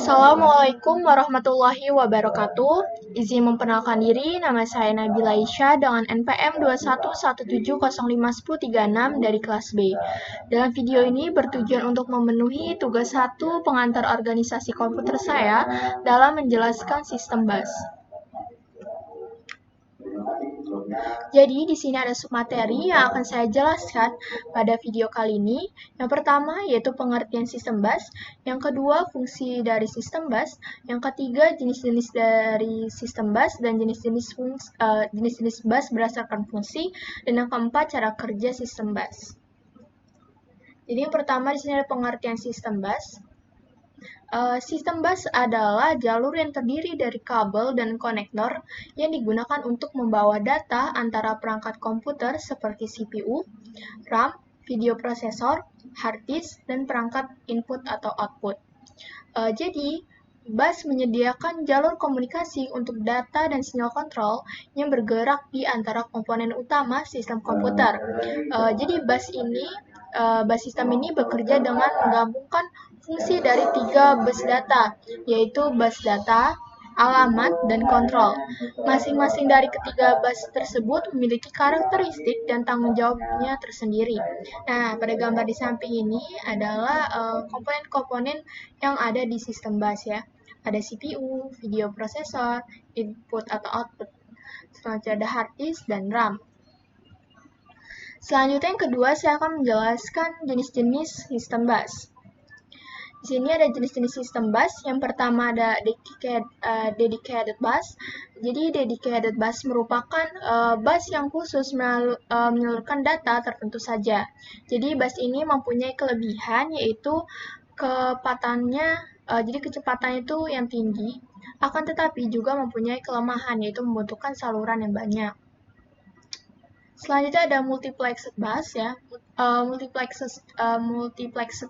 Assalamualaikum warahmatullahi wabarakatuh. Izin memperkenalkan diri, nama saya Nabila Isya dengan NPM 2117051036 dari kelas B. Dalam video ini bertujuan untuk memenuhi tugas 1 pengantar organisasi komputer saya dalam menjelaskan sistem BAS. Jadi di sini ada submateri yang akan saya jelaskan pada video kali ini. Yang pertama yaitu pengertian sistem BAS, yang kedua fungsi dari sistem BAS, yang ketiga jenis-jenis dari sistem BAS dan jenis-jenis BAS berdasarkan fungsi, dan yang keempat cara kerja sistem BAS. Jadi yang pertama di sini ada pengertian sistem BAS. Sistem BAS adalah jalur yang terdiri dari kabel dan konektor yang digunakan untuk membawa data antara perangkat komputer seperti CPU, RAM, video prosesor, hard disk, dan perangkat input atau output. Jadi, BAS menyediakan jalur komunikasi untuk data dan sinyal kontrol yang bergerak di antara komponen utama sistem komputer. Jadi BAS sistem ini bekerja dengan menggabungkan fungsi dari 3 bus data, yaitu bus data, alamat, dan kontrol. Masing-masing dari ketiga bus tersebut memiliki karakteristik dan tanggung jawabnya tersendiri. Nah, pada gambar di samping ini adalah komponen-komponen yang ada di sistem BAS ya. Ada CPU, video prosesor, input atau output. Selanjutnya ada hard disk dan RAM. Selanjutnya yang kedua, saya akan menjelaskan jenis-jenis sistem BAS. Di sini ada jenis-jenis sistem BAS. Yang pertama ada dedicated BAS. Jadi dedicated BAS merupakan BAS yang khusus menyalurkan data tertentu saja. Jadi BAS ini mempunyai kelebihan yaitu kecepatannya itu yang tinggi, akan tetapi juga mempunyai kelemahan yaitu membutuhkan saluran yang banyak. Selanjutnya ada multiplexed BAS ya. Multiplexed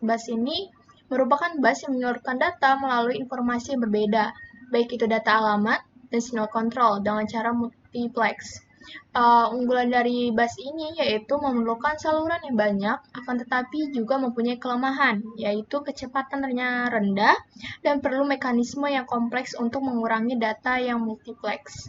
BAS ini merupakan BAS yang menyalurkan data melalui informasi yang berbeda, baik itu data alamat dan sinyal kontrol dengan cara multiplex. Unggulan dari BAS ini yaitu memerlukan saluran yang banyak, akan tetapi juga mempunyai kelemahan, yaitu kecepatannya rendah dan perlu mekanisme yang kompleks untuk mengurangi data yang multiplex.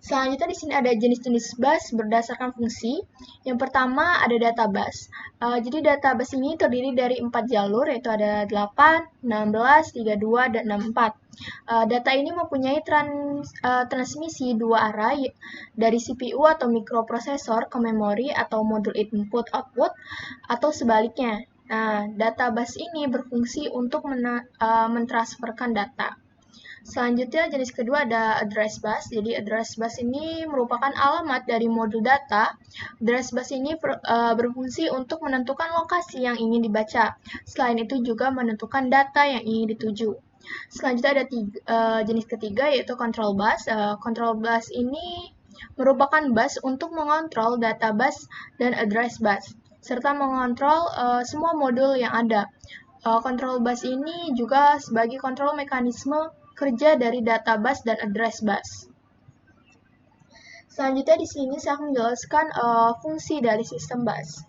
Selanjutnya di sini ada jenis-jenis BAS berdasarkan fungsi. Yang pertama ada data BAS. Jadi data BAS ini terdiri dari 4 jalur, yaitu ada 8, 16, 32, dan 64. Data ini mempunyai transmisi 2 arah dari CPU atau mikroprosesor ke memori atau modul input-output atau sebaliknya. Nah, data BAS ini berfungsi untuk mentransferkan data. Selanjutnya jenis kedua ada address bus. Jadi address bus ini merupakan alamat dari modul data. Address bus ini berfungsi untuk menentukan lokasi yang ingin dibaca. Selain itu juga menentukan data yang ingin dituju. Selanjutnya ada jenis ketiga yaitu control bus. Control bus ini merupakan bus untuk mengontrol data bus dan address bus serta mengontrol semua modul yang ada. Control bus ini juga sebagai kontrol mekanisme kerja dari data bus dan address bus. Selanjutnya di sini saya akan menjelaskan fungsi dari sistem bus.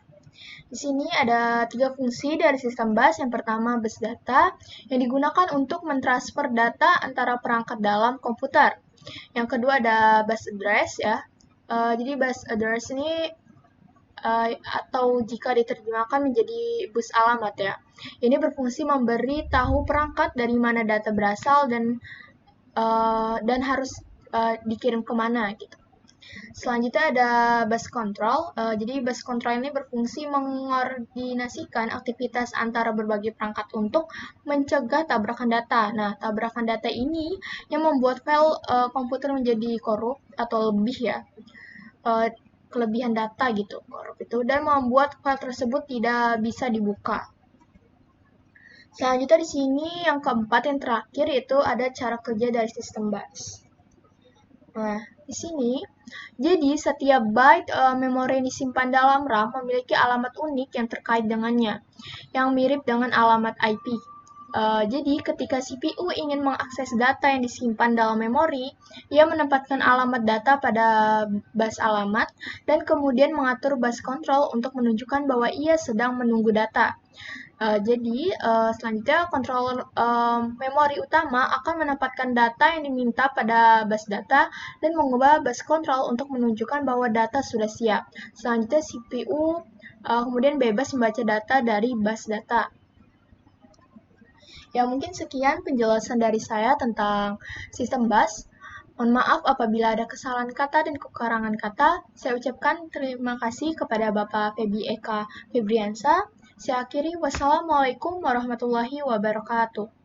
Di sini ada 3 fungsi dari sistem bus. Yang pertama bus data yang digunakan untuk mentransfer data antara perangkat dalam komputer. Yang kedua ada bus address ya. Jadi bus address ini atau jika diterjemahkan menjadi bus alamat ya. Ini berfungsi memberi tahu perangkat dari mana data berasal dan harus dikirim kemana gitu. Selanjutnya ada bus control. Jadi bus control ini berfungsi mengordinasikan aktivitas antara berbagai perangkat untuk mencegah tabrakan data. Nah, tabrakan data ini yang membuat file komputer menjadi korup atau lebih ya. Kelebihan data gitu, korup itu, dan membuat file tersebut tidak bisa dibuka. Selanjutnya di sini yang keempat, yang terakhir, yaitu ada cara kerja dari sistem BAS. Nah, di sini, jadi setiap byte memori yang disimpan dalam RAM memiliki alamat unik yang terkait dengannya, yang mirip dengan alamat IP. Jadi ketika CPU ingin mengakses data yang disimpan dalam memori, ia menempatkan alamat data pada bus alamat dan kemudian mengatur bus control untuk menunjukkan bahwa ia sedang menunggu data. Selanjutnya controller memori utama akan menempatkan data yang diminta pada bus data dan mengubah bus control untuk menunjukkan bahwa data sudah siap. Selanjutnya CPU kemudian bebas membaca data dari bus data. Ya, mungkin sekian penjelasan dari saya tentang sistem bus. Mohon maaf apabila ada kesalahan kata dan kekurangan kata. Saya ucapkan terima kasih kepada Bapak Febi Eka Febriansa. Saya akhiri, wassalamualaikum warahmatullahi wabarakatuh.